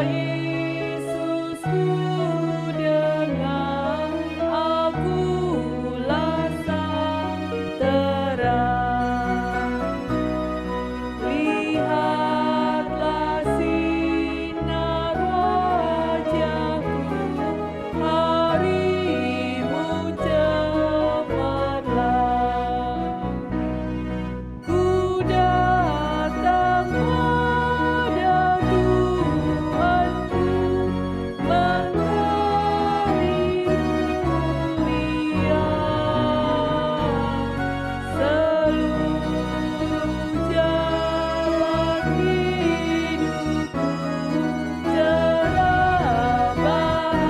Yesusku, dengan akulah sang terang. Lihatlah sinar wajahku, harimu cemerlang. Ku datang pada Tuhanku, memberi mulia. Seluruh jalan hidupku cerah bahagia.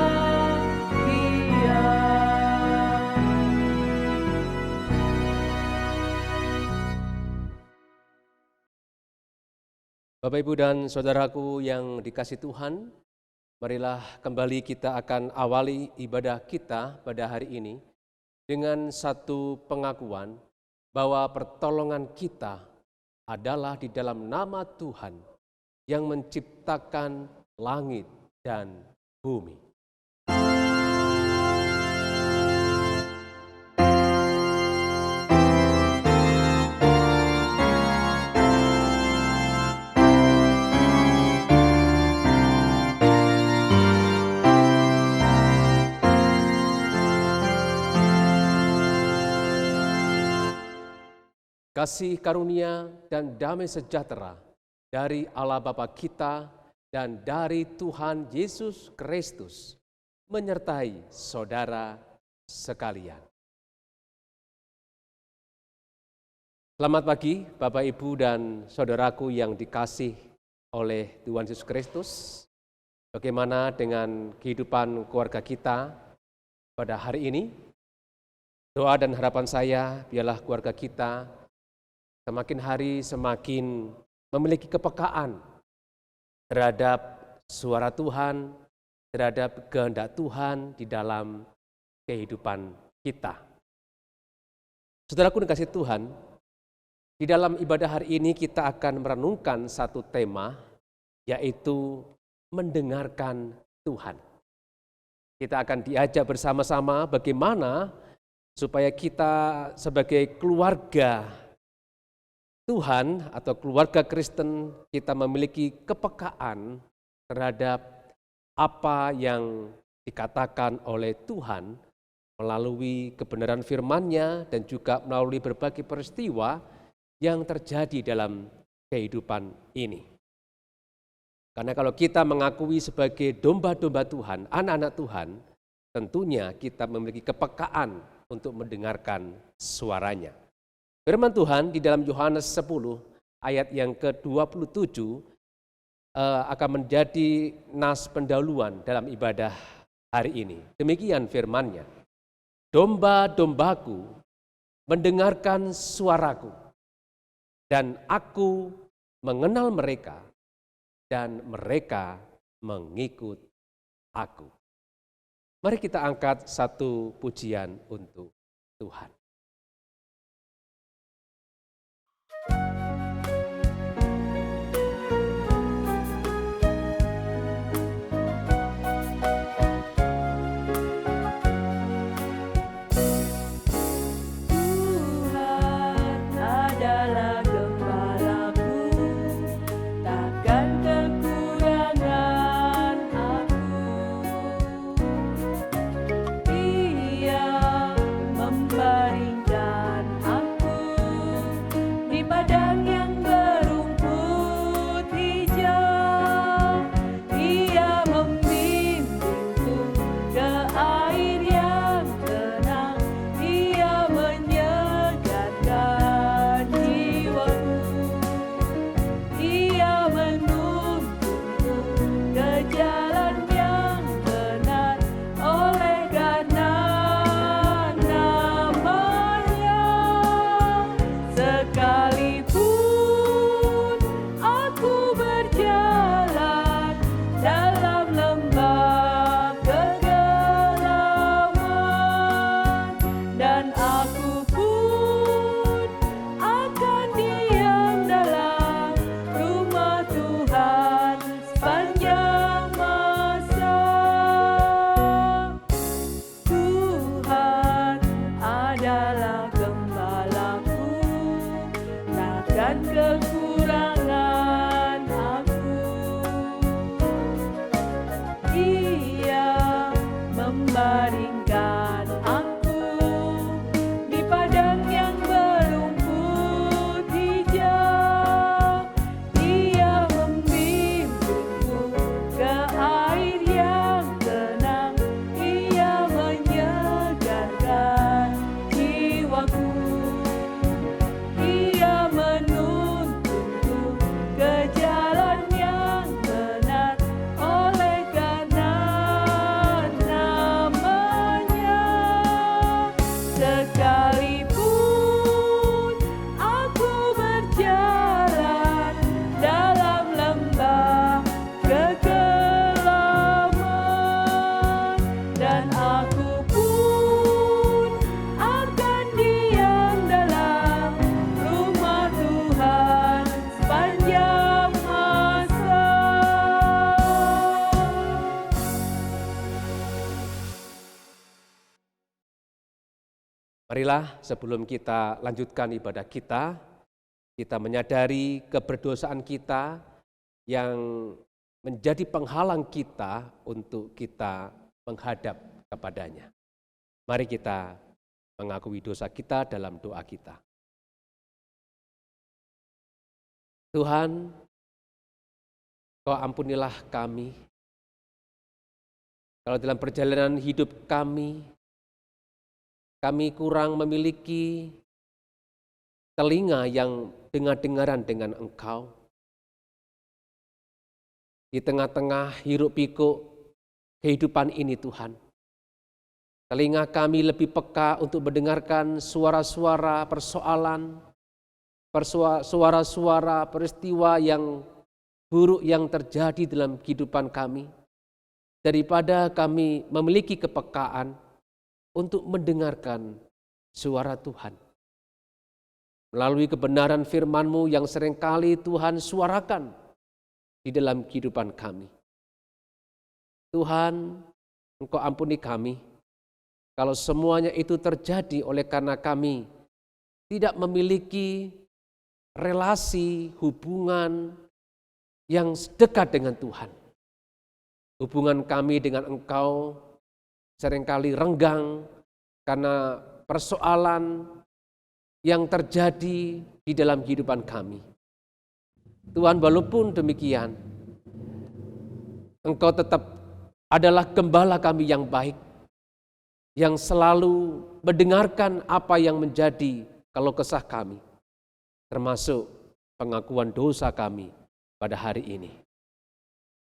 Bapak, Ibu, dan Saudaraku yang dikasihi Tuhan, marilah kembali kita akan awali ibadah kita pada hari ini dengan satu pengakuan bahwa pertolongan kita adalah di dalam nama Tuhan yang menciptakan langit dan bumi. Kasih karunia dan damai sejahtera dari Allah Bapa kita dan dari Tuhan Yesus Kristus menyertai saudara sekalian. Selamat pagi Bapak, Ibu, dan saudaraku yang dikasih oleh Tuhan Yesus Kristus. Bagaimana dengan kehidupan keluarga kita pada hari ini? Doa dan harapan saya biarlah keluarga kita semakin hari semakin memiliki kepekaan terhadap suara Tuhan, terhadap kehendak Tuhan di dalam kehidupan kita. Saudaraku dikasihi Tuhan, di dalam ibadah hari ini kita akan merenungkan satu tema, yaitu mendengarkan Tuhan. Kita akan diajak bersama-sama bagaimana supaya kita sebagai keluarga Tuhan atau keluarga Kristen, kita memiliki kepekaan terhadap apa yang dikatakan oleh Tuhan melalui kebenaran firman-Nya dan juga melalui berbagai peristiwa yang terjadi dalam kehidupan ini. Karena kalau kita mengakui sebagai domba-domba Tuhan, anak-anak Tuhan, tentunya kita memiliki kepekaan untuk mendengarkan suaranya. Firman Tuhan di dalam Yohanes 10 ayat yang ke-27 akan menjadi nas pendahuluan dalam ibadah hari ini. Demikian firman-Nya. Domba-dombaku mendengarkan suaraku, dan aku mengenal mereka, dan mereka mengikut aku. Mari kita angkat satu pujian untuk Tuhan. Tuhan adalah gembalaku, takkan kekurangan aku. Ia memberi Marilah sebelum kita lanjutkan ibadah kita menyadari keberdosaan kita yang menjadi penghalang kita untuk kita menghadap kepadanya. Mari kita mengakui dosa kita dalam doa kita. Tuhan, Kau ampunilah kami. Kalau dalam perjalanan hidup kami kurang memiliki telinga yang dengar-dengaran dengan Engkau. Di tengah-tengah hiruk pikuk kehidupan ini Tuhan, telinga kami lebih peka untuk mendengarkan suara-suara persoalan, suara-suara peristiwa yang buruk yang terjadi dalam kehidupan kami, daripada kami memiliki kepekaan untuk mendengarkan suara Tuhan. Melalui kebenaran firman-Mu yang seringkali Tuhan suarakan di dalam kehidupan kami. Tuhan, Engkau ampuni kami kalau semuanya itu terjadi oleh karena kami tidak memiliki relasi, hubungan yang dekat dengan Tuhan. Hubungan kami dengan Engkau seringkali renggang karena persoalan yang terjadi di dalam kehidupan kami. Tuhan, walaupun demikian, Engkau tetap adalah gembala kami yang baik, yang selalu mendengarkan apa yang menjadi keluh kesah kami, termasuk pengakuan dosa kami pada hari ini.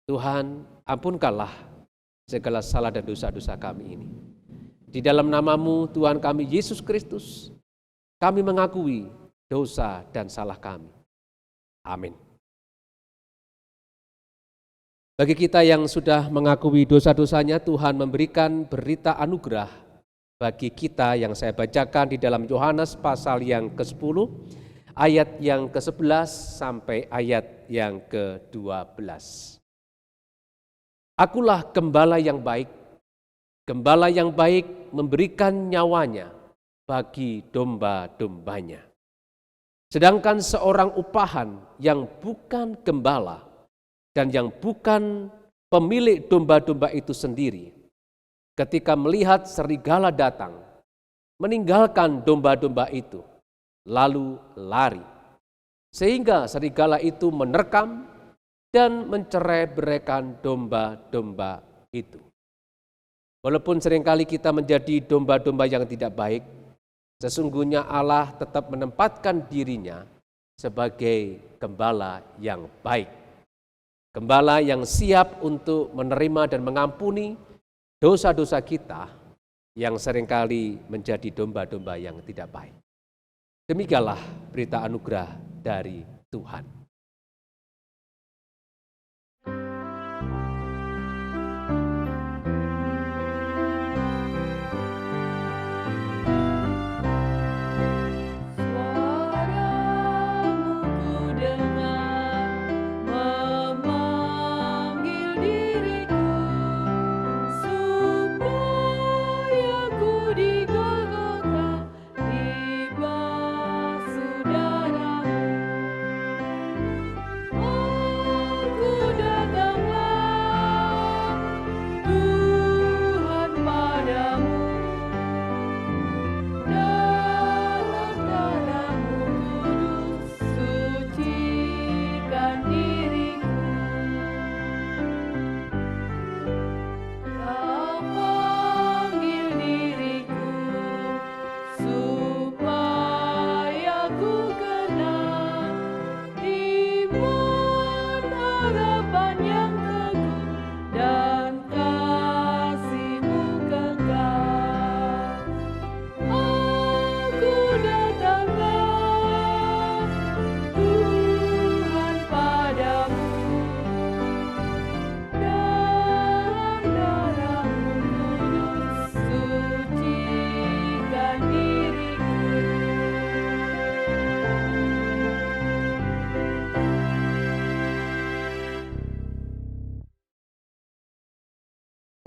Tuhan, ampunkanlah segala salah dan dosa-dosa kami ini. Di dalam nama-Mu, Tuhan kami Yesus Kristus, kami mengakui dosa dan salah kami. Amin. Bagi kita yang sudah mengakui dosa-dosanya, Tuhan memberikan berita anugerah bagi kita yang saya bacakan di dalam Yohanes pasal yang ke-10, ayat yang ke-11 sampai ayat yang ke-12. Akulah gembala yang baik. Gembala yang baik memberikan nyawanya bagi domba-dombanya. Sedangkan seorang upahan yang bukan gembala dan yang bukan pemilik domba-domba itu sendiri, ketika melihat serigala datang, meninggalkan domba-domba itu, lalu lari. Sehingga serigala itu menerkam dan mencerai-beraikan domba-domba itu. Walaupun seringkali kita menjadi domba-domba yang tidak baik, sesungguhnya Allah tetap menempatkan dirinya sebagai gembala yang baik. Gembala yang siap untuk menerima dan mengampuni dosa-dosa kita yang seringkali menjadi domba-domba yang tidak baik. Demikianlah berita anugerah dari Tuhan.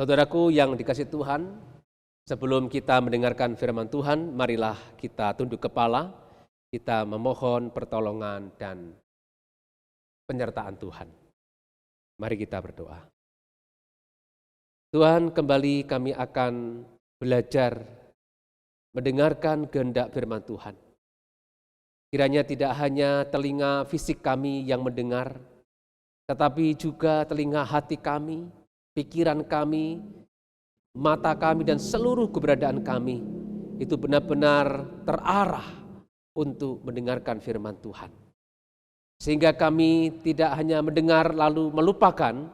Saudaraku yang dikasihi Tuhan, Sebelum kita mendengarkan firman Tuhan, marilah kita tunduk kepala, kita memohon pertolongan dan penyertaan Tuhan. Mari kita berdoa. Tuhan, kembali kami akan belajar mendengarkan kehendak firman Tuhan. Kiranya tidak hanya telinga fisik kami yang mendengar, tetapi juga telinga hati kami, pikiran kami, mata kami, dan seluruh keberadaan kami itu benar-benar terarah untuk mendengarkan firman Tuhan. Sehingga kami tidak hanya mendengar lalu melupakan,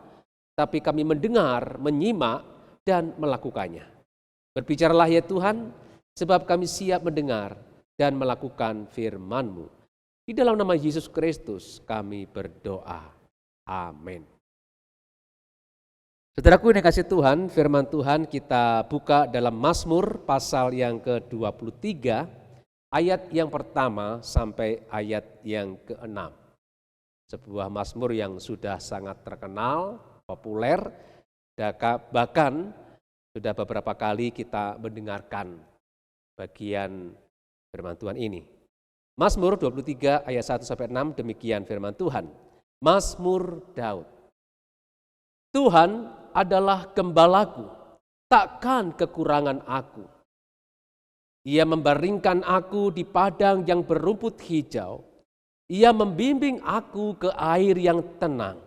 tapi kami mendengar, menyimak, dan melakukannya. Berbicaralah ya Tuhan, sebab kami siap mendengar dan melakukan firman-Mu. Di dalam nama Yesus Kristus kami berdoa. Amin. Saudaraku yang dikasihi Tuhan, firman Tuhan kita buka dalam Mazmur pasal yang ke-23, ayat yang pertama sampai ayat yang ke-6. Sebuah Mazmur yang sudah sangat terkenal, populer, bahkan sudah beberapa kali kita mendengarkan bagian firman Tuhan ini. Mazmur 23 ayat 1 sampai 6, demikian firman Tuhan. Mazmur Daud. Tuhan adalah gembalaku, takkan kekurangan aku. Ia membaringkan aku di padang yang berumput hijau. Ia membimbing aku ke air yang tenang.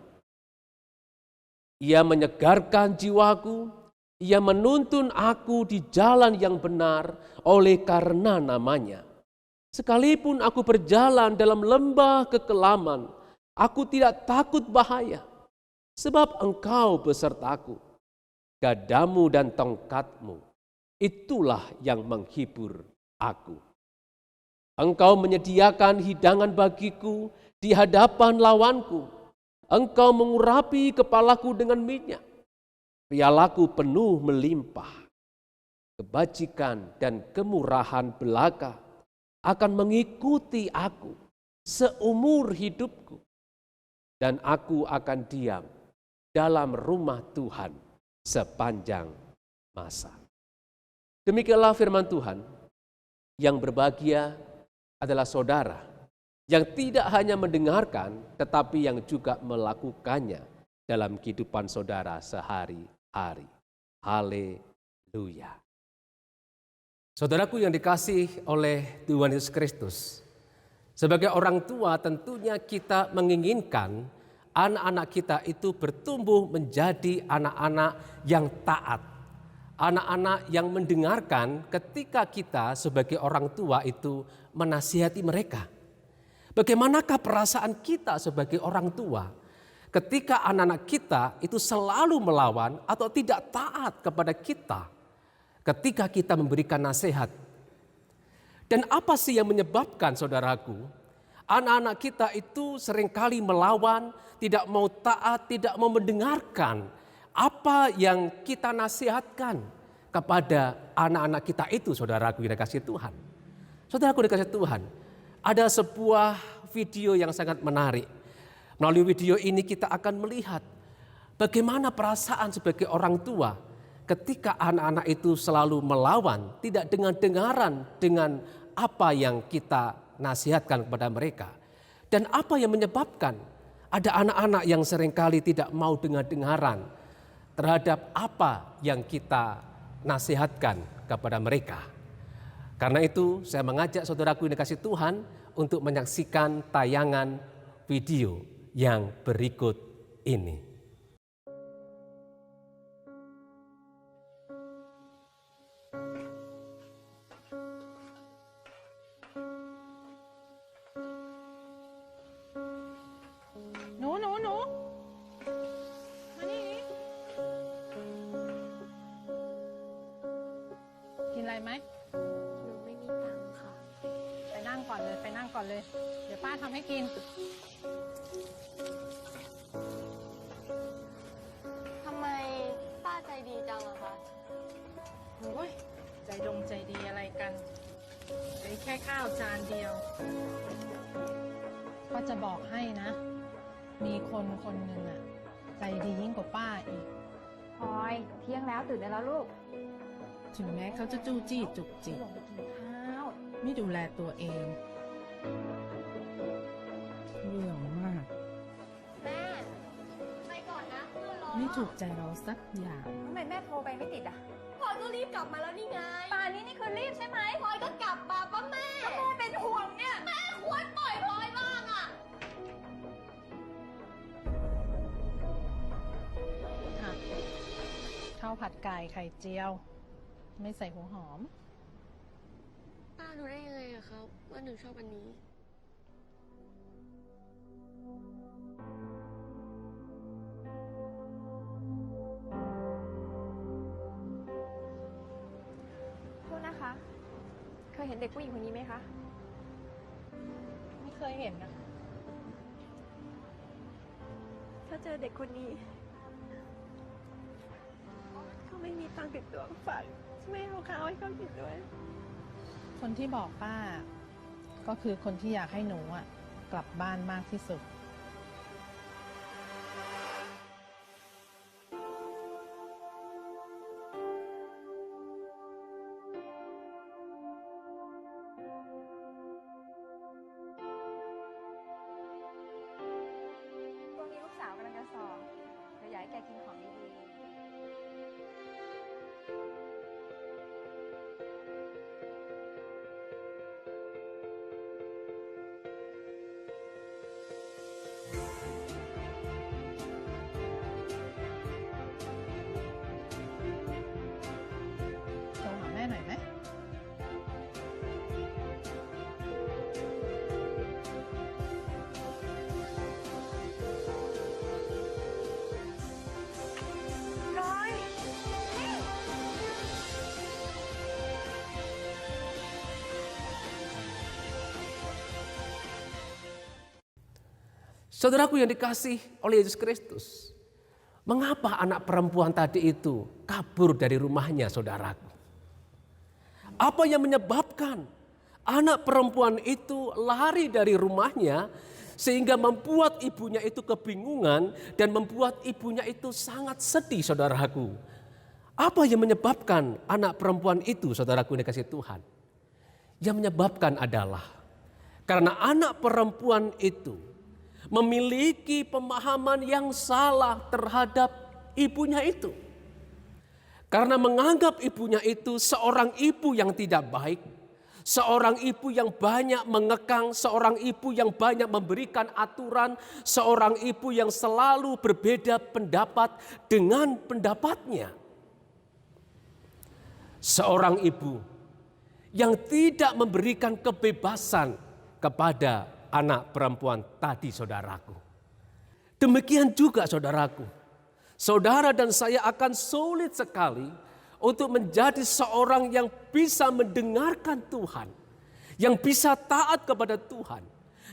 Ia menyegarkan jiwaku. Ia menuntun aku di jalan yang benar oleh karena namanya. Sekalipun aku berjalan dalam lembah kekelaman, aku tidak takut bahaya. Sebab Engkau besertaku, gadamu dan tongkatmu, itulah yang menghibur aku. Engkau menyediakan hidangan bagiku di hadapan lawanku. Engkau mengurapi kepalaku dengan minyak. Pialaku penuh melimpah. Kebajikan dan kemurahan belaka akan mengikuti aku seumur hidupku. Dan aku akan diam dalam rumah Tuhan sepanjang masa. Demikianlah firman Tuhan. Yang berbahagia adalah saudara yang tidak hanya mendengarkan tetapi yang juga melakukannya dalam kehidupan saudara sehari-hari. Haleluya. Saudaraku yang dikasih oleh Tuhan Yesus Kristus, sebagai orang tua tentunya kita menginginkan anak-anak kita itu bertumbuh menjadi anak-anak yang taat. Anak-anak yang mendengarkan ketika kita sebagai orang tua itu menasihati mereka. Bagaimanakah perasaan kita sebagai orang tua ketika anak-anak kita itu selalu melawan atau tidak taat kepada kita ketika kita memberikan nasihat? Dan apa sih yang menyebabkan saudaraku anak-anak kita itu seringkali melawan, tidak mau taat, tidak mau mendengarkan apa yang kita nasihatkan kepada anak-anak kita itu, saudaraku yang dikasihi Tuhan. Saudaraku dikasihi Tuhan, ada sebuah video yang sangat menarik. Melalui video ini kita akan melihat bagaimana perasaan sebagai orang tua ketika anak-anak itu selalu melawan, tidak dengan dengaran dengan apa yang kita nasihatkan kepada mereka. Dan apa yang menyebabkan ada anak-anak yang seringkali tidak mau dengar-dengaran terhadap apa yang kita nasihatkan kepada mereka. Karena itu saya mengajak saudaraku yang dikasihi Tuhan untuk menyaksikan tayangan video yang berikut ini.หนูมานี่กินอะไรไหม หนูไม่มีตังค์ค่ะ ไปนั่งก่อนเลย เดี๋ยวป้าทำให้กิน ทำไมป้าใจดีจังอะคะ โอ้ยใจดีอะไรกันไอ้แค่ข้าวจานเดียวก็จะบอกให้นะ มีคนหนึ่งอะใจดียิ่งกว่าป้าอีก พลอยเที่ยงแล้วตื่นได้แล้วลูก ถึงแม้เขาจะจู้จี้จุกจิก ลงไปกินข้าว ไม่ดูแลตัวเองเรื่องมาก แม่ ไปก่อนนะเพื่อนรอ ไม่ถูกใจเราสักอย่าง ทำไมแม่โทรไปไม่ติดอ่ะ พลอยก็รีบกลับมาแล้วนี่ไง ป่านนี้นี่คือรีบใช่ไหม พลอยก็กลับมาป้าแม่ แม่เป็นห่วงเนี่ย แม่ควรปล่อยพลอยบ้างอะ ค่ะข้าวผัดไก่ไข่เจียว ไม่ใส่หัวหอม ป้ารู้ได้ยังไงอะครับว่าหนูชอบอันนี้ โทษนะคะ เคยเห็นเด็กผู้หญิงคนนี้ไหมคะ ไม่เคยเห็นนะ ถ้าเจอเด็กคนนี้ เขาไม่มีตังค์ติดตัวฝากไม่เอาข้าวให้เขากินด้วย คนที่บอกป้า ก็คือคนที่อยากให้หนูอ่ะ กลับบ้านมากที่สุด ตรงนี้ลูกสาวกำลังจะสอบเดี๋ยวอยากให้แกกินของดีๆ โทรหาแม่หน่อยไหม ร้อย Saudaraku yang dikasih oleh Yesus Kristus, mengapa anak perempuan tadi itu kabur dari rumahnya, saudaraku? Apa yang menyebabkan anak perempuan itu lari dari rumahnya sehingga membuat ibunya itu kebingungan dan membuat ibunya itu sangat sedih, saudaraku? Apa yang menyebabkan anak perempuan itu, saudaraku yang dikasih Tuhan? Yang menyebabkan adalah karena anak perempuan itu memiliki pemahaman yang salah terhadap ibunya itu. Karena menganggap ibunya itu seorang ibu yang tidak baik, seorang ibu yang banyak mengekang, seorang ibu yang banyak memberikan aturan, seorang ibu yang selalu berbeda pendapat dengan pendapatnya. Seorang ibu yang tidak memberikan kebebasan kepada anak perempuan tadi, saudaraku. Demikian juga, saudaraku. Saudara dan saya akan sulit sekali untuk menjadi seorang yang bisa mendengarkan Tuhan, yang bisa taat kepada Tuhan,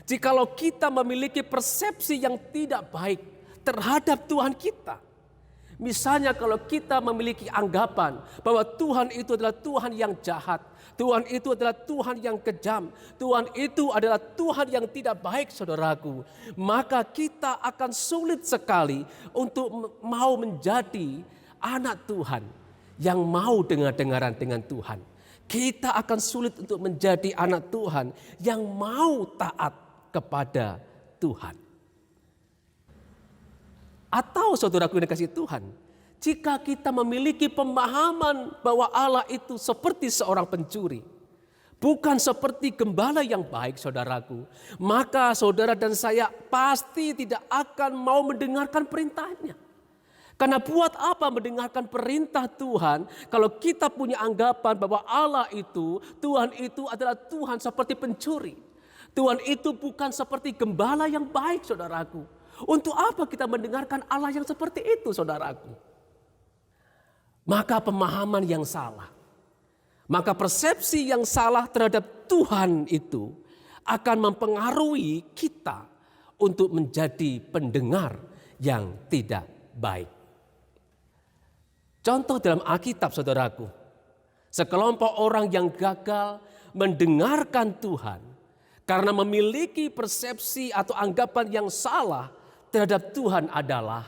jikalau kita memiliki persepsi yang tidak baik terhadap Tuhan kita. Misalnya kalau kita memiliki anggapan bahwa Tuhan itu adalah Tuhan yang jahat, Tuhan itu adalah Tuhan yang kejam, Tuhan itu adalah Tuhan yang tidak baik, saudaraku, maka kita akan sulit sekali untuk mau menjadi anak Tuhan yang mau dengar-dengaran dengan Tuhan. Kita akan sulit untuk menjadi anak Tuhan yang mau taat kepada Tuhan. Atau saudaraku yang dikasihi Tuhan, jika kita memiliki pemahaman bahwa Allah itu seperti seorang pencuri, bukan seperti gembala yang baik, saudaraku, maka saudara dan saya pasti tidak akan mau mendengarkan perintahnya. Karena buat apa mendengarkan perintah Tuhan kalau kita punya anggapan bahwa Allah itu, Tuhan itu adalah Tuhan seperti pencuri. Tuhan itu bukan seperti gembala yang baik, saudaraku. Untuk apa kita mendengarkan Allah yang seperti itu, saudaraku? Maka pemahaman yang salah, maka persepsi yang salah terhadap Tuhan itu akan mempengaruhi kita untuk menjadi pendengar yang tidak baik. Contoh dalam Alkitab, saudaraku, sekelompok orang yang gagal mendengarkan Tuhan karena memiliki persepsi atau anggapan yang salah terhadap Tuhan adalah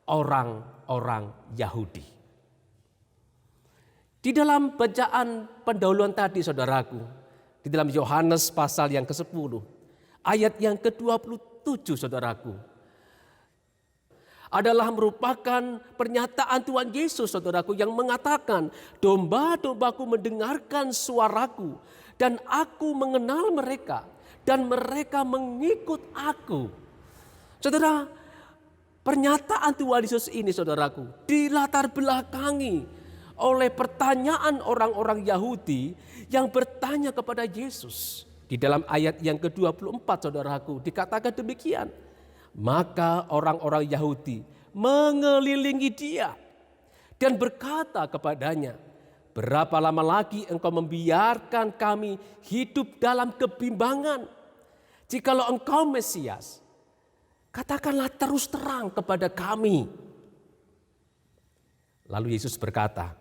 orang-orang Yahudi. Di dalam bacaan pendahuluan tadi saudaraku, di dalam Yohanes pasal yang ke-10, ayat yang ke-27 saudaraku, adalah merupakan pernyataan Tuhan Yesus saudaraku yang mengatakan, domba-dombaku mendengarkan suaraku dan aku mengenal mereka dan mereka mengikut aku. Saudara, pernyataan Tuhan Yesus ini saudaraku dilatar belakangi oleh pertanyaan orang-orang Yahudi yang bertanya kepada Yesus. Di dalam ayat yang ke-24 saudaraku dikatakan demikian. Maka orang-orang Yahudi mengelilingi dia dan berkata kepadanya, berapa lama lagi engkau membiarkan kami hidup dalam kebimbangan? Jikalau engkau Mesias, katakanlah terus terang kepada kami. Lalu Yesus berkata,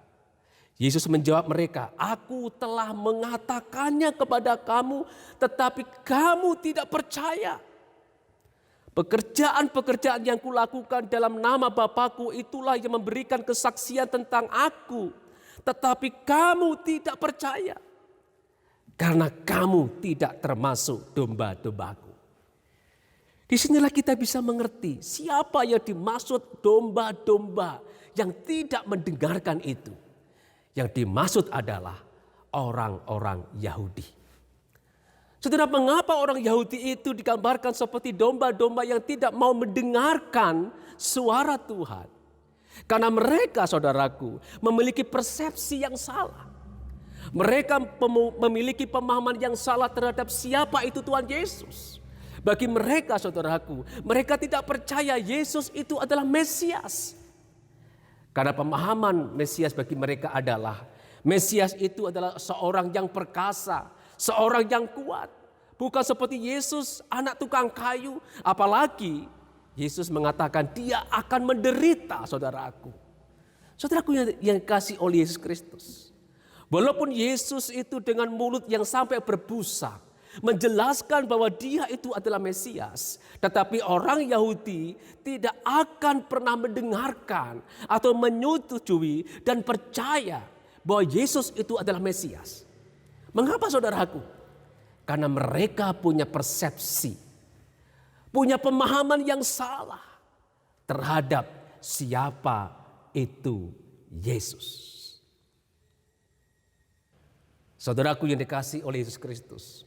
Yesus menjawab mereka, aku telah mengatakannya kepada kamu, tetapi kamu tidak percaya. Pekerjaan-pekerjaan yang kulakukan dalam nama Bapa-Ku itulah yang memberikan kesaksian tentang aku. Tetapi kamu tidak percaya. Karena kamu tidak termasuk domba-dombaku. Disinilah kita bisa mengerti siapa yang dimaksud domba-domba yang tidak mendengarkan itu. Yang dimaksud adalah orang-orang Yahudi. Saudara, mengapa orang Yahudi itu digambarkan seperti domba-domba yang tidak mau mendengarkan suara Tuhan? Karena mereka, saudaraku, memiliki persepsi yang salah. Mereka memiliki pemahaman yang salah terhadap siapa itu Tuhan Yesus. Bagi mereka, saudaraku, mereka tidak percaya Yesus itu adalah Mesias. Karena pemahaman Mesias bagi mereka adalah Mesias itu adalah seorang yang perkasa, seorang yang kuat. Bukan seperti Yesus anak tukang kayu, apalagi Yesus mengatakan dia akan menderita, saudaraku. Saudaraku yang kasih oleh Yesus Kristus. Walaupun Yesus itu dengan mulut yang sampai berbusa menjelaskan bahwa dia itu adalah Mesias, tetapi orang Yahudi tidak akan pernah mendengarkan atau menyetujui dan percaya bahwa Yesus itu adalah Mesias. Mengapa saudaraku? Karena mereka punya persepsi, punya pemahaman yang salah terhadap siapa itu Yesus. Saudaraku yang dikasihi oleh Yesus Kristus,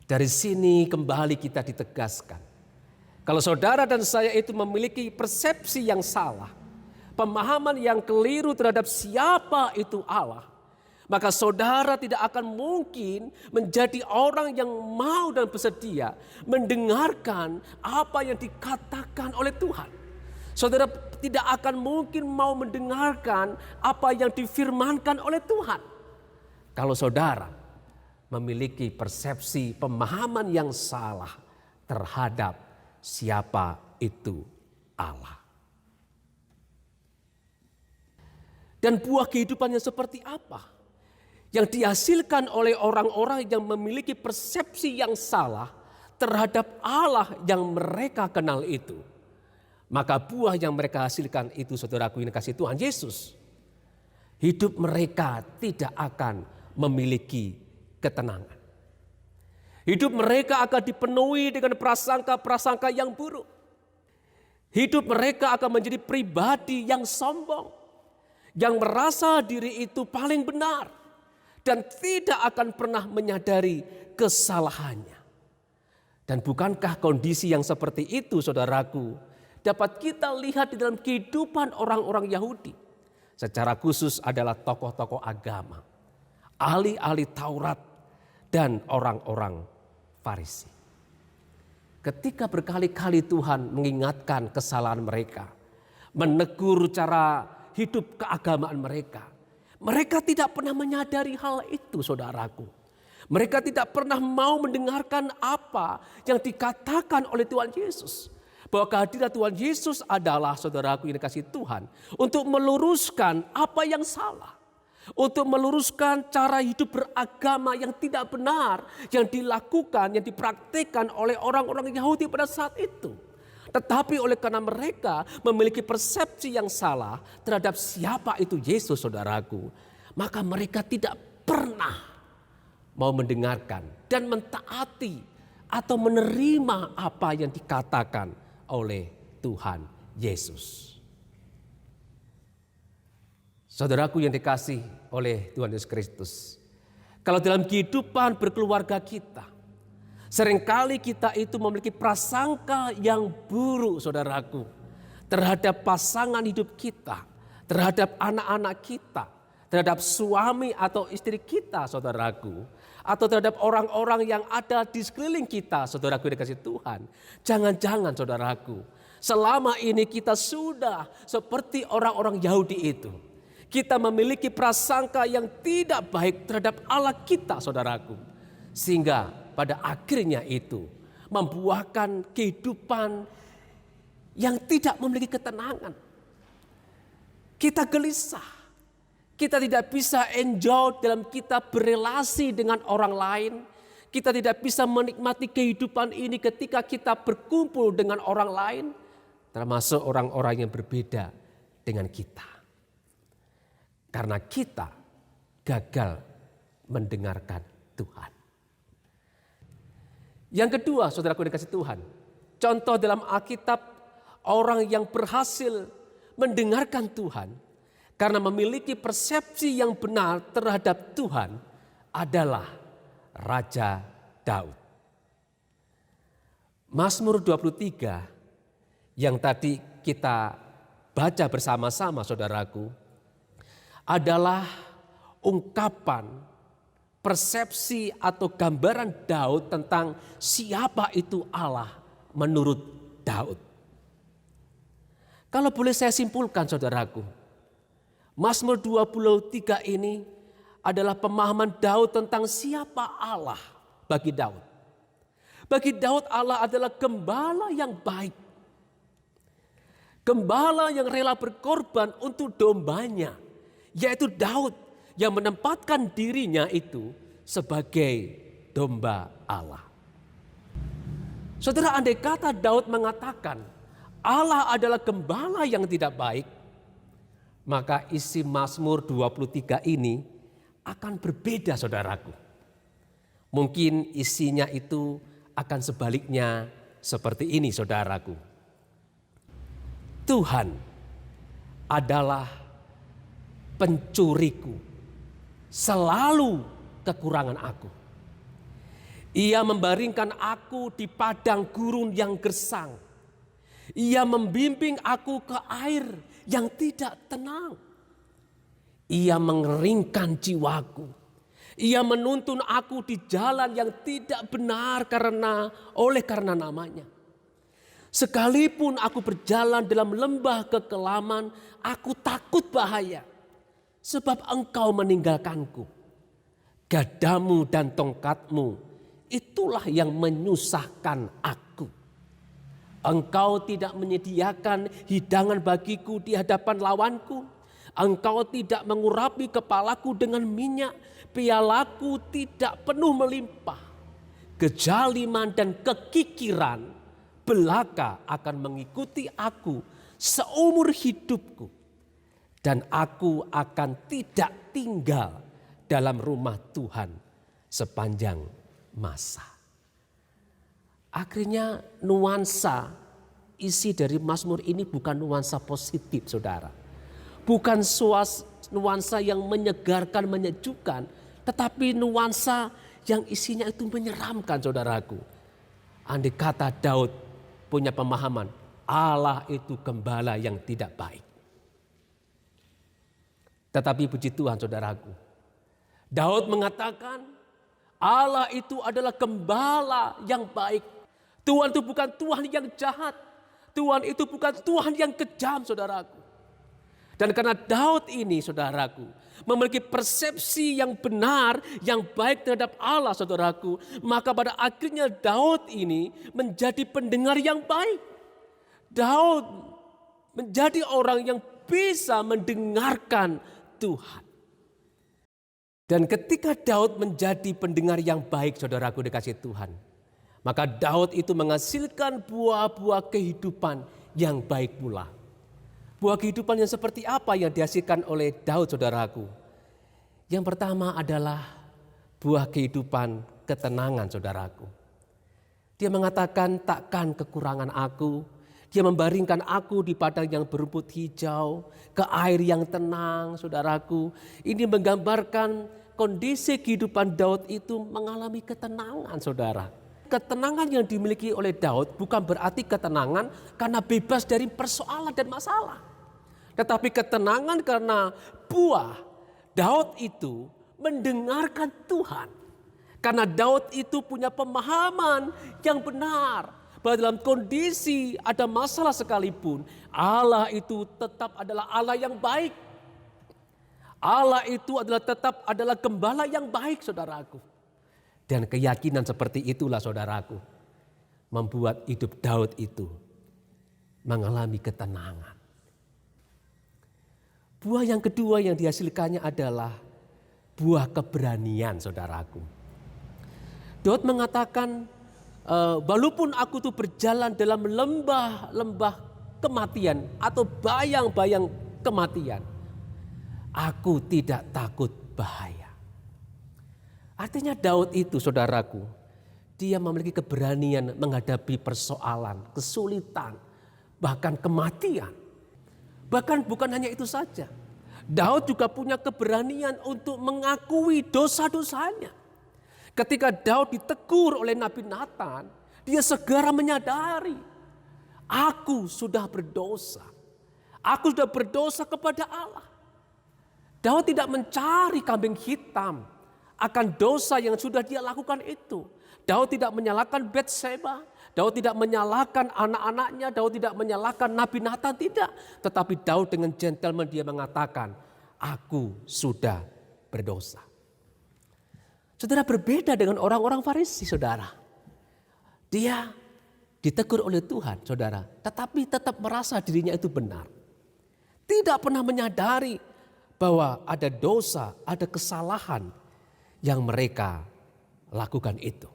dari sini kembali kita ditegaskan. Kalau saudara dan saya itu memiliki persepsi yang salah, pemahaman yang keliru terhadap siapa itu Allah, maka saudara tidak akan mungkin menjadi orang yang mau dan bersedia mendengarkan apa yang dikatakan oleh Tuhan. Saudara tidak akan mungkin mau mendengarkan apa yang difirmankan oleh Tuhan. Kalau saudara memiliki persepsi pemahaman yang salah terhadap siapa itu Allah. Dan buah kehidupan yang seperti apa yang dihasilkan oleh orang-orang yang memiliki persepsi yang salah terhadap Allah yang mereka kenal itu. Maka buah yang mereka hasilkan itu, saudaraku yang dikasihi Tuhan Yesus, hidup mereka tidak akan memiliki ketenangan. Hidup mereka akan dipenuhi dengan prasangka-prasangka yang buruk. Hidup mereka akan menjadi pribadi yang sombong, yang merasa diri itu paling benar dan tidak akan pernah menyadari kesalahannya. Dan bukankah kondisi yang seperti itu, saudaraku, dapat kita lihat di dalam kehidupan orang-orang Yahudi, secara khusus adalah tokoh-tokoh agama, ahli-ahli Taurat, dan orang-orang Farisi. Ketika berkali-kali Tuhan mengingatkan kesalahan mereka, menegur cara hidup keagamaan mereka, mereka tidak pernah menyadari hal itu, saudaraku. Mereka tidak pernah mau mendengarkan apa yang dikatakan oleh Tuhan Yesus. Bahwa kehadiran Tuhan Yesus adalah, saudaraku yang dikasihi Tuhan, untuk meluruskan apa yang salah. Untuk meluruskan cara hidup beragama yang tidak benar, yang dilakukan, yang dipraktikkan oleh orang-orang Yahudi pada saat itu. Tetapi oleh karena mereka memiliki persepsi yang salah terhadap siapa itu Yesus, saudaraku, maka mereka tidak pernah mau mendengarkan dan mentaati atau menerima apa yang dikatakan oleh Tuhan Yesus. Saudaraku yang dikasih oleh Tuhan Yesus Kristus, kalau dalam kehidupan berkeluarga kita, seringkali kita itu memiliki prasangka yang buruk, saudaraku, terhadap pasangan hidup kita, terhadap anak-anak kita, terhadap suami atau istri kita, saudaraku, atau terhadap orang-orang yang ada di sekeliling kita, saudaraku yang dikasih Tuhan. Jangan-jangan, saudaraku, selama ini kita sudah seperti orang-orang Yahudi itu. Kita memiliki prasangka yang tidak baik terhadap Allah kita, saudaraku. Sehingga pada akhirnya itu membuahkan kehidupan yang tidak memiliki ketenangan. Kita gelisah. Kita tidak bisa enjoy dalam kita berelasi dengan orang lain. Kita tidak bisa menikmati kehidupan ini ketika kita berkumpul dengan orang lain. Termasuk orang-orang yang berbeda dengan kita. Karena kita gagal mendengarkan Tuhan. Yang kedua, saudaraku dikasih Tuhan. Contoh dalam Alkitab, orang yang berhasil mendengarkan Tuhan karena memiliki persepsi yang benar terhadap Tuhan adalah Raja Daud. Mazmur 23 yang tadi kita baca bersama-sama, saudaraku, adalah ungkapan persepsi atau gambaran Daud tentang siapa itu Allah menurut Daud. Kalau boleh saya simpulkan, saudaraku, Mazmur 23 ini adalah pemahaman Daud tentang siapa Allah bagi Daud. Bagi Daud Allah adalah gembala yang baik. Gembala yang rela berkorban untuk dombanya. Yaitu Daud yang menempatkan dirinya itu sebagai domba Allah. Saudara, andai kata Daud mengatakan Allah adalah gembala yang tidak baik, maka isi Mazmur 23 ini akan berbeda, saudaraku. Mungkin isinya itu akan sebaliknya seperti ini, saudaraku. Tuhan adalah pencuriku, selalu kekurangan aku. Ia membaringkan aku di padang gurun yang gersang. Ia membimbing aku ke air yang tidak tenang. Ia mengeringkan jiwaku. Ia menuntun aku di jalan yang tidak benar karena namanya. Sekalipun aku berjalan dalam lembah kekelaman, aku takut bahaya. Sebab engkau meninggalkanku. Gadamu dan tongkatmu, itulah yang menyusahkan aku. Engkau tidak menyediakan hidangan bagiku di hadapan lawanku. Engkau tidak mengurapi kepalaku dengan minyak. Pialaku tidak penuh melimpah. Kejaliman dan kekikiran belaka akan mengikuti aku seumur hidupku. Dan aku akan tidak tinggal dalam rumah Tuhan sepanjang masa. Akhirnya nuansa isi dari Mazmur ini bukan nuansa positif, saudara. Bukan nuansa yang menyegarkan, menyejukkan. Tetapi nuansa yang isinya itu menyeramkan, saudaraku. Andai kata Daud punya pemahaman, Allah itu gembala yang tidak baik. Tetapi puji Tuhan, saudaraku, Daud mengatakan Allah itu adalah gembala yang baik. Tuhan itu bukan Tuhan yang jahat. Tuhan itu bukan Tuhan yang kejam, saudaraku. Dan karena Daud ini, saudaraku, memiliki persepsi yang benar, yang baik terhadap Allah, saudaraku, maka pada akhirnya Daud ini menjadi pendengar yang baik. Daud menjadi orang yang bisa mendengarkan Tuhan. Dan ketika Daud menjadi pendengar yang baik, saudaraku dikasih Tuhan, maka Daud itu menghasilkan buah-buah kehidupan yang baik pula. Buah kehidupan yang seperti apa yang dihasilkan oleh Daud, saudaraku? Yang pertama adalah buah kehidupan ketenangan, saudaraku. Dia mengatakan, takkan kekurangan aku. Dia membaringkan aku di padang yang berumput hijau, ke air yang tenang, saudaraku. Ini menggambarkan kondisi kehidupan Daud itu mengalami ketenangan, saudara. Ketenangan yang dimiliki oleh Daud bukan berarti ketenangan karena bebas dari persoalan dan masalah. Tetapi ketenangan karena buah Daud itu mendengarkan Tuhan. Karena Daud itu punya pemahaman yang benar. Bahwa dalam kondisi ada masalah sekalipun, Allah itu tetap adalah Allah yang baik. Allah itu tetap adalah gembala yang baik, saudaraku. Dan keyakinan seperti itulah, saudaraku, membuat hidup Daud itu mengalami ketenangan. Buah yang kedua yang dihasilkannya adalah buah keberanian, saudaraku. Daud mengatakan, walaupun aku tuh berjalan dalam lembah-lembah kematian atau bayang-bayang kematian, aku tidak takut bahaya. Artinya Daud itu, saudaraku, dia memiliki keberanian menghadapi persoalan, kesulitan, bahkan kematian. Bahkan bukan hanya itu saja. Daud juga punya keberanian untuk mengakui dosa-dosanya. Ketika Daud ditegur oleh Nabi Nathan, dia segera menyadari, aku sudah berdosa. Aku sudah berdosa kepada Allah. Daud tidak mencari kambing hitam akan dosa yang sudah dia lakukan itu. Daud tidak menyalahkan Batseba, Daud tidak menyalahkan anak-anaknya, Daud tidak menyalahkan Nabi Nathan, tidak. Tetapi Daud dengan gentleman dia mengatakan, aku sudah berdosa. Saudara, berbeda dengan orang-orang Farisi, saudara. Dia ditegur oleh Tuhan, saudara, tetapi tetap merasa dirinya itu benar. Tidak pernah menyadari bahwa ada dosa, ada kesalahan yang mereka lakukan itu.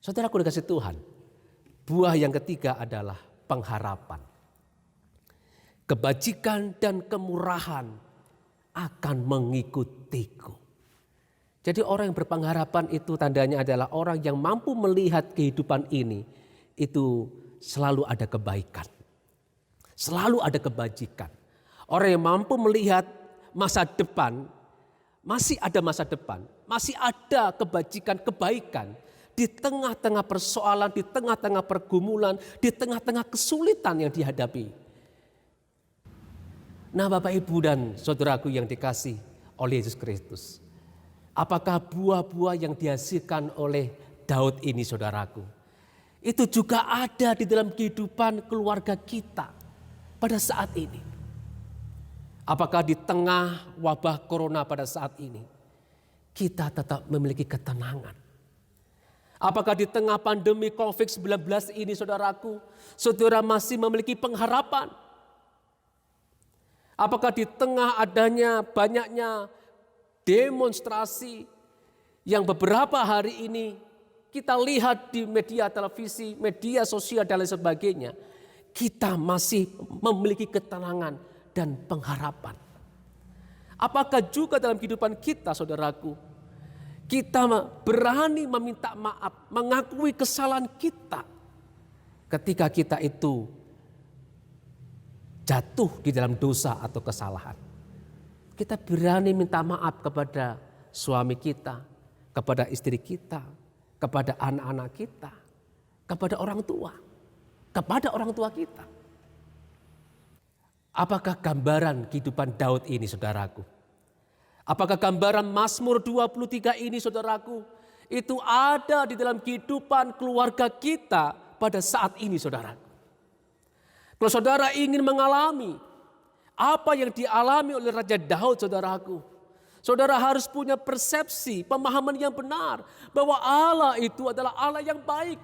Saudaraku dikasih Tuhan, buah yang ketiga adalah pengharapan. Kebajikan dan kemurahan akan mengikutiku. Jadi orang yang berpengharapan itu tandanya adalah orang yang mampu melihat kehidupan ini, itu selalu ada kebaikan. Selalu ada kebajikan. Orang yang mampu melihat masa depan, masih ada masa depan, masih ada kebajikan, kebaikan. Di tengah-tengah persoalan, di tengah-tengah pergumulan, di tengah-tengah kesulitan yang dihadapi. Nah, Bapak Ibu dan saudaraku yang dikasih oleh Yesus Kristus. Apakah buah-buah yang dihasilkan oleh Daud ini, saudaraku, itu juga ada di dalam kehidupan keluarga kita pada saat ini? Apakah di tengah wabah corona pada saat ini kita tetap memiliki ketenangan? Apakah di tengah pandemi COVID-19 ini, saudaraku, saudara masih memiliki pengharapan? Apakah di tengah adanya banyaknya demonstrasi yang beberapa hari ini kita lihat di media televisi, media sosial dan lain sebagainya, kita masih memiliki ketenangan dan pengharapan? Apakah juga dalam kehidupan kita, saudaraku, kita berani meminta maaf, mengakui kesalahan kita ketika kita itu jatuh di dalam dosa atau kesalahan? Kita berani minta maaf kepada suami kita, kepada istri kita, kepada anak-anak kita, kepada orang tua kita. Apakah gambaran kehidupan Daud ini, saudaraku? Apakah gambaran Mazmur 23 ini, saudaraku, itu ada di dalam kehidupan keluarga kita pada saat ini, saudaraku? Kalau saudara ingin mengalami apa yang dialami oleh Raja Daud, saudaraku, saudara harus punya persepsi, pemahaman yang benar bahwa Allah itu adalah Allah yang baik.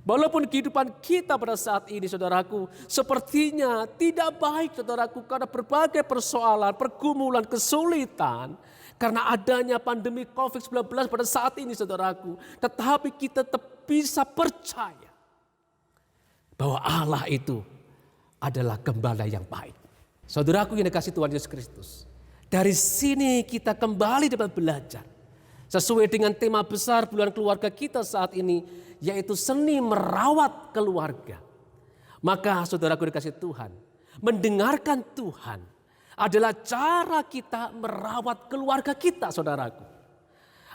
Walaupun kehidupan kita pada saat ini, saudaraku, sepertinya tidak baik, saudaraku, karena berbagai persoalan, pergumulan, kesulitan, karena adanya pandemi COVID-19 pada saat ini, saudaraku. Tetapi kita tetap bisa percaya bahwa Allah itu adalah gembala yang baik. Saudaraku yang dikasihi Tuhan Yesus Kristus, Dari sini kita kembali dapat belajar. Sesuai dengan tema besar bulan keluarga kita saat ini, yaitu seni merawat keluarga. Maka saudaraku dikasih Tuhan, mendengarkan Tuhan adalah cara kita merawat keluarga kita, saudaraku.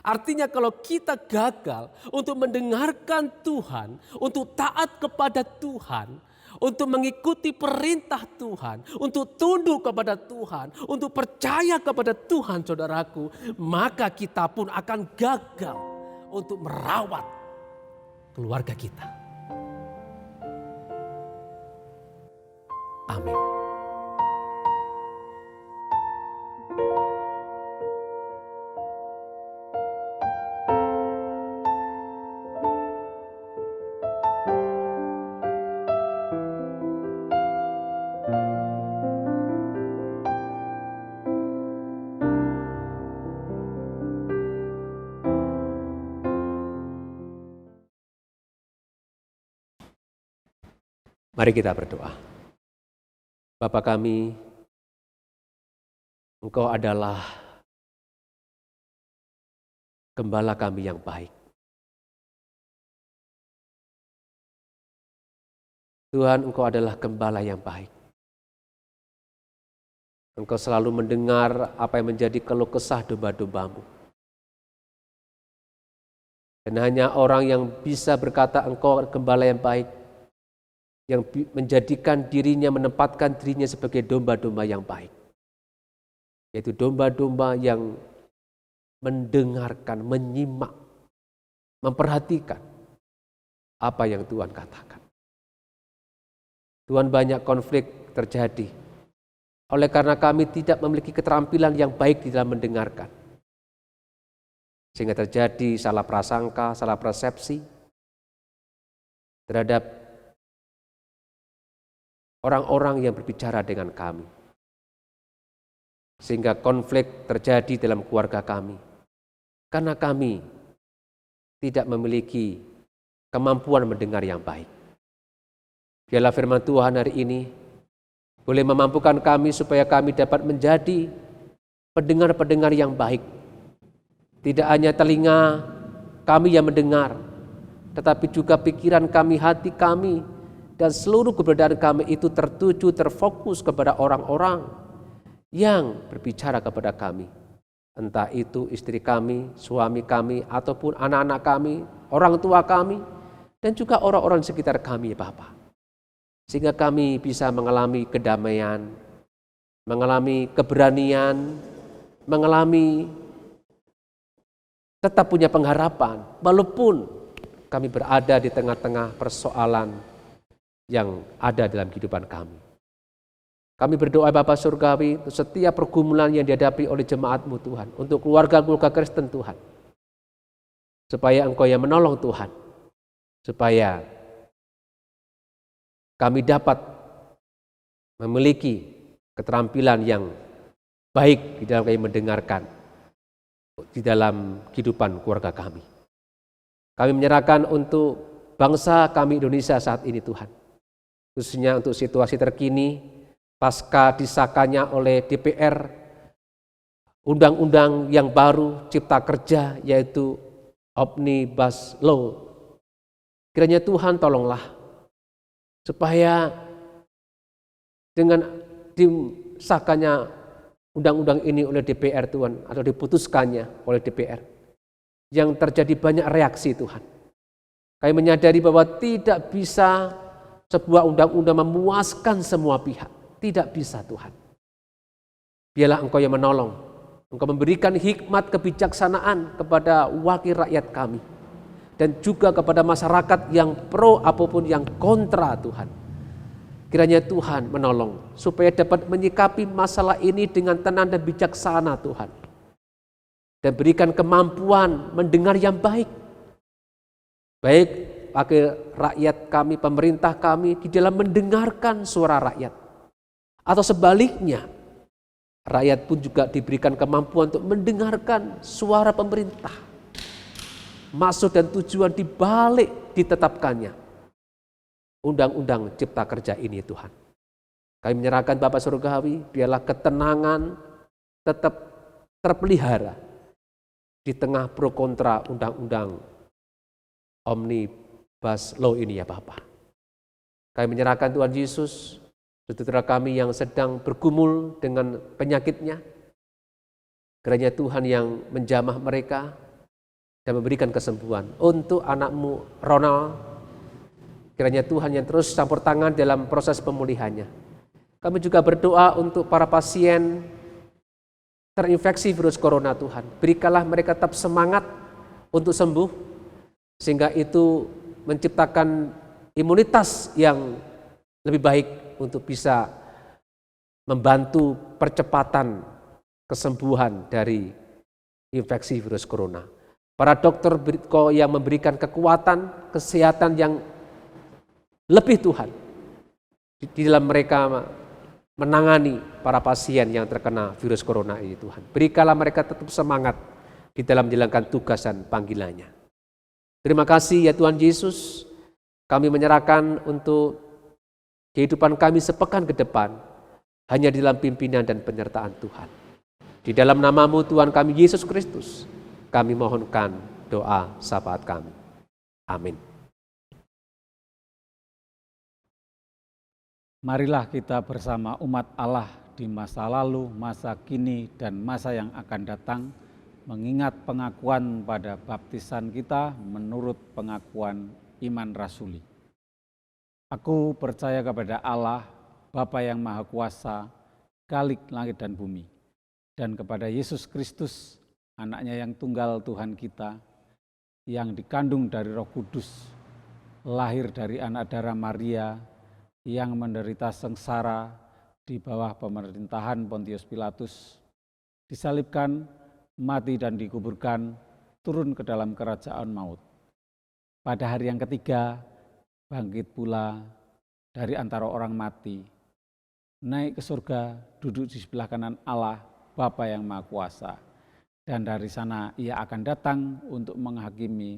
Artinya kalau kita gagal untuk mendengarkan Tuhan, untuk taat kepada Tuhan, untuk mengikuti perintah Tuhan, untuk tunduk kepada Tuhan, untuk percaya kepada Tuhan, saudaraku, maka kita pun akan gagal untuk merawat keluarga kita. Amin. Mari kita berdoa. Bapa kami, Engkau adalah gembala kami yang baik. Tuhan, Engkau adalah gembala yang baik. Engkau selalu mendengar apa yang menjadi keluh kesah domba-dombamu. Dan hanya orang yang bisa berkata Engkau gembala yang baik, yang menjadikan dirinya, menempatkan dirinya sebagai domba-domba yang baik. Yaitu domba-domba yang mendengarkan, menyimak, memperhatikan apa yang Tuhan katakan. Tuhan, banyak konflik terjadi oleh karena kami tidak memiliki keterampilan yang baik di dalam mendengarkan. Sehingga terjadi salah prasangka, salah persepsi terhadap orang-orang yang berbicara dengan kami. Sehingga konflik terjadi dalam keluarga kami. Karena kami tidak memiliki kemampuan mendengar yang baik. Biarlah firman Tuhan hari ini boleh memampukan kami supaya kami dapat menjadi pendengar-pendengar yang baik. Tidak hanya telinga kami yang mendengar, tetapi juga pikiran kami, hati kami, dan seluruh keberadaan kami itu tertuju, terfokus kepada orang-orang yang berbicara kepada kami. Entah itu istri kami, suami kami, ataupun anak-anak kami, orang tua kami, dan juga orang-orang di sekitar kami, ya Bapa. Sehingga kami bisa mengalami kedamaian, mengalami keberanian, mengalami tetap punya pengharapan, walaupun kami berada di tengah-tengah persoalan yang ada dalam kehidupan kami. Kami berdoa Bapa Surgawi untuk setiap pergumulan yang dihadapi oleh jemaat-Mu Tuhan, untuk keluarga-keluarga Kristen Tuhan, supaya Engkau yang menolong Tuhan, supaya kami dapat memiliki keterampilan yang baik di dalam kami mendengarkan di dalam kehidupan keluarga kami. Kami menyerahkan untuk bangsa kami Indonesia saat ini Tuhan, khususnya untuk situasi terkini pasca disahkannya oleh DPR undang-undang yang baru Cipta Kerja, yaitu Omnibus Law. Kiranya Tuhan tolonglah supaya dengan disahkannya undang-undang ini oleh DPR Tuhan, atau diputuskannya oleh DPR, yang terjadi banyak reaksi Tuhan. Kami menyadari bahwa tidak bisa sebuah undang-undang memuaskan semua pihak. Tidak bisa Tuhan. Biarlah Engkau yang menolong. Engkau memberikan hikmat kebijaksanaan kepada wakil rakyat kami. Dan juga kepada masyarakat yang pro apapun yang kontra Tuhan. Kiranya Tuhan menolong supaya dapat menyikapi masalah ini dengan tenang dan bijaksana Tuhan. Dan berikan kemampuan mendengar yang baik. Baik wakil rakyat kami, pemerintah kami di dalam mendengarkan suara rakyat. Atau sebaliknya, rakyat pun juga diberikan kemampuan untuk mendengarkan suara pemerintah. Maksud dan tujuan dibalik ditetapkannya Undang-Undang Cipta Kerja ini Tuhan. Kami menyerahkan Bapa Surgawi, biarlah ketenangan, tetap terpelihara di tengah pro kontra undang-undang Omnibus Law ini ya Bapak. Kami menyerahkan Tuhan Yesus, saudara kami yang sedang bergumul dengan penyakitnya. Kiranya Tuhan yang menjamah mereka dan memberikan kesembuhan. Untuk anakmu Ronald, kiranya Tuhan yang terus campur tangan dalam proses pemulihannya. Kami juga berdoa untuk para pasien terinfeksi virus corona Tuhan. Berikanlah mereka tetap semangat untuk sembuh, sehingga itu menciptakan imunitas yang lebih baik untuk bisa membantu percepatan kesembuhan dari infeksi virus corona. Para dokter yang memberikan kekuatan, kesehatan yang lebih Tuhan di dalam mereka menangani para pasien yang terkena virus corona ini Tuhan. Berikanlah mereka tetap semangat di dalam menjalankan tugas dan panggilannya. Terima kasih ya Tuhan Yesus, kami menyerahkan untuk kehidupan kami sepekan ke depan hanya di dalam pimpinan dan penyertaan Tuhan. Di dalam nama-Mu Tuhan kami Yesus Kristus, kami mohonkan doa syafaat kami. Amin. Marilah kita bersama umat Allah di masa lalu, masa kini, dan masa yang akan datang, mengingat pengakuan pada baptisan kita menurut pengakuan iman rasuli. Aku percaya kepada Allah, Bapa yang Maha Kuasa, Khalik langit dan bumi, dan kepada Yesus Kristus, anaknya yang tunggal Tuhan kita, yang dikandung dari Roh Kudus, lahir dari anak darah Maria, yang menderita sengsara di bawah pemerintahan Pontius Pilatus, disalibkan, mati dan dikuburkan, turun ke dalam kerajaan maut. Pada hari yang ketiga, bangkit pula dari antara orang mati, naik ke surga, duduk di sebelah kanan Allah, Bapa yang Maha Kuasa. Dan dari sana ia akan datang untuk menghakimi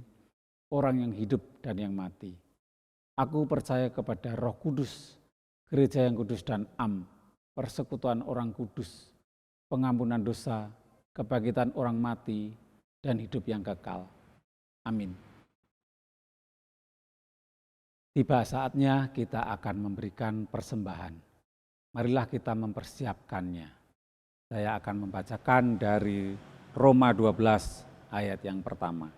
orang yang hidup dan yang mati. Aku percaya kepada Roh Kudus, gereja yang kudus dan am, persekutuan orang kudus, pengampunan dosa, kebangkitan orang mati, dan hidup yang kekal. Amin. Tiba saatnya kita akan memberikan persembahan. Marilah kita mempersiapkannya. Saya akan membacakan dari Roma 12 ayat yang pertama.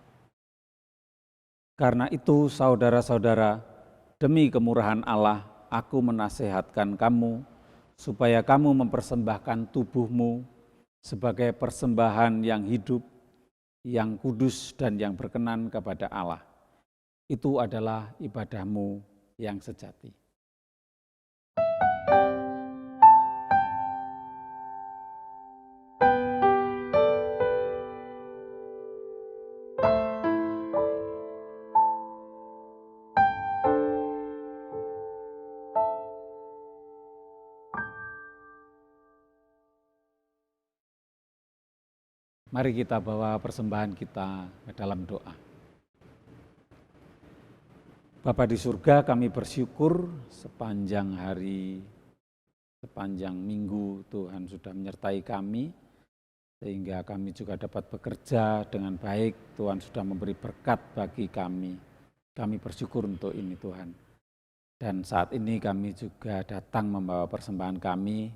Karena itu saudara-saudara, demi kemurahan Allah, aku menasehatkan kamu supaya kamu mempersembahkan tubuhmu sebagai persembahan yang hidup, yang kudus dan yang berkenan kepada Allah. Itu adalah ibadahmu yang sejati. Mari kita bawa persembahan kita ke dalam doa. Bapa di surga, kami bersyukur sepanjang hari, sepanjang minggu Tuhan sudah menyertai kami, sehingga kami juga dapat bekerja dengan baik. Tuhan sudah memberi berkat bagi kami. Kami bersyukur untuk ini Tuhan. Dan saat ini kami juga datang membawa persembahan kami.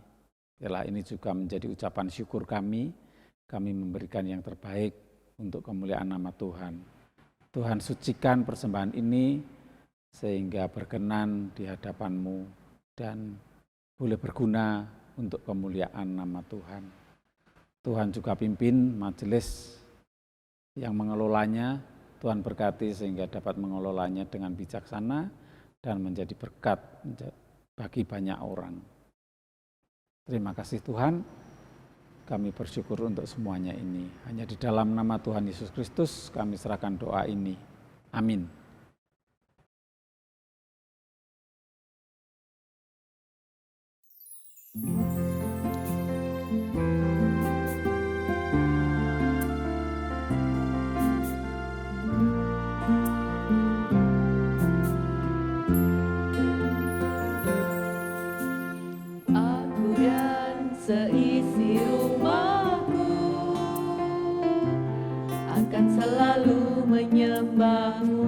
Biarlah ini juga menjadi ucapan syukur kami. Kami memberikan yang terbaik untuk kemuliaan nama Tuhan. Tuhan sucikan persembahan ini sehingga berkenan di hadapan-Mu dan boleh berguna untuk kemuliaan nama Tuhan. Tuhan juga pimpin majelis yang mengelolanya. Tuhan berkati sehingga dapat mengelolanya dengan bijaksana dan menjadi berkat bagi banyak orang. Terima kasih Tuhan. Kami bersyukur untuk semuanya ini. Hanya di dalam nama Tuhan Yesus Kristus kami serahkan doa ini. Amin. Aku dan seisi rumah akan selalu menyembah-Mu,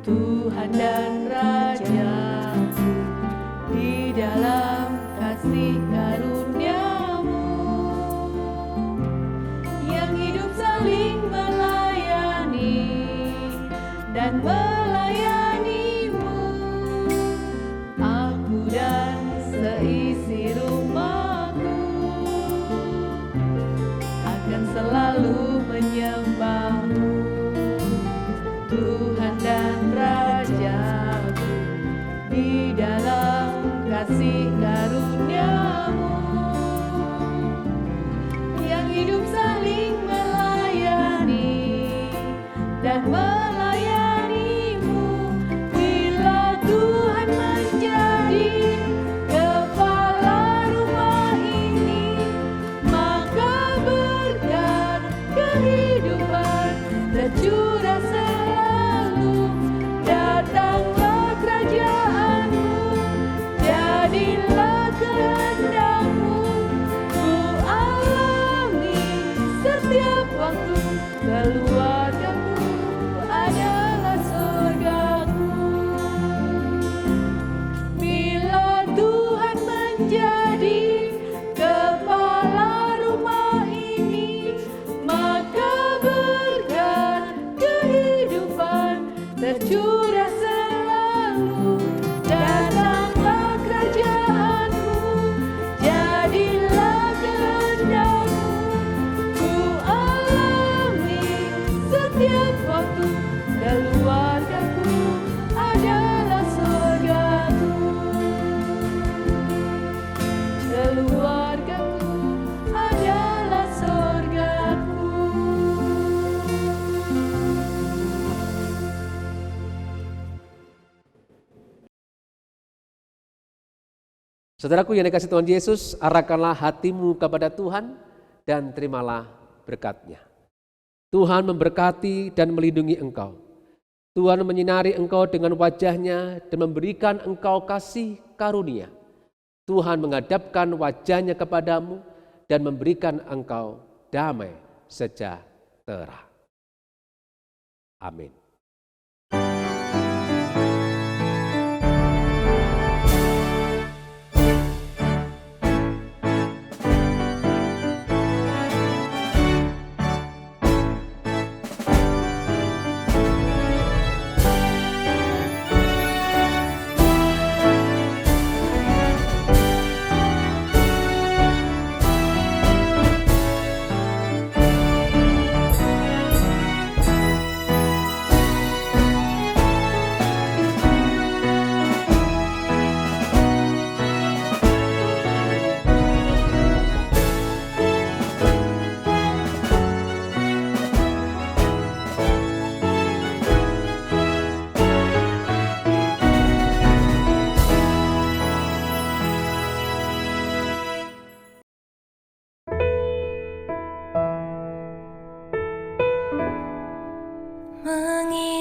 Tuhan dan Raja-Ku, di dalam kasih karunia-Mu yang hidup saling melayani dan melayani-Mu. Aku dan seisi rumahku akan selalu menyembah-Mu, Tuhan dan Raja-Ku, di dalam kasih karunia-Mu yang hidup saling melayani dan melayani-Mu. Bila Tuhan menjadi kepala rumah ini, maka berkat kehidupan tercurah selalu. Datanglah kerajaan-Mu, jadilah kehendak-Mu, ku alami setiap waktu. Keluarga-Ku adalah surga-Ku. Bila Tuhan menjadi kepala rumah ini, maka berkat kehidupan tercurah selalu. Datanglah kerajaan-Mu, jadilah kehendak-Mu, ku alami setiap waktu. Keluarga-Ku adalah surga-Ku. Keluarga-Ku adalah surga-Ku. Saudaraku yang dikasihi Tuhan Yesus, arahkanlah hatimu kepada Tuhan dan terimalah berkat-Nya. Tuhan memberkati dan melindungi engkau. Tuhan menyinari engkau dengan wajah-Nya dan memberikan engkau kasih karunia. Tuhan menghadapkan wajah-Nya kepadamu dan memberikan engkau damai sejahtera. Amin.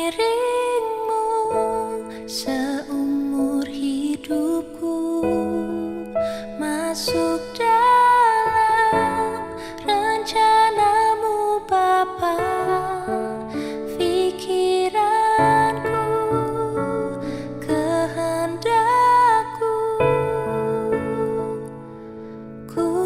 Mengiringmu seumur hidupku, masuk dalam rencana-Mu Bapa. Pikiranku, kehendakku, ku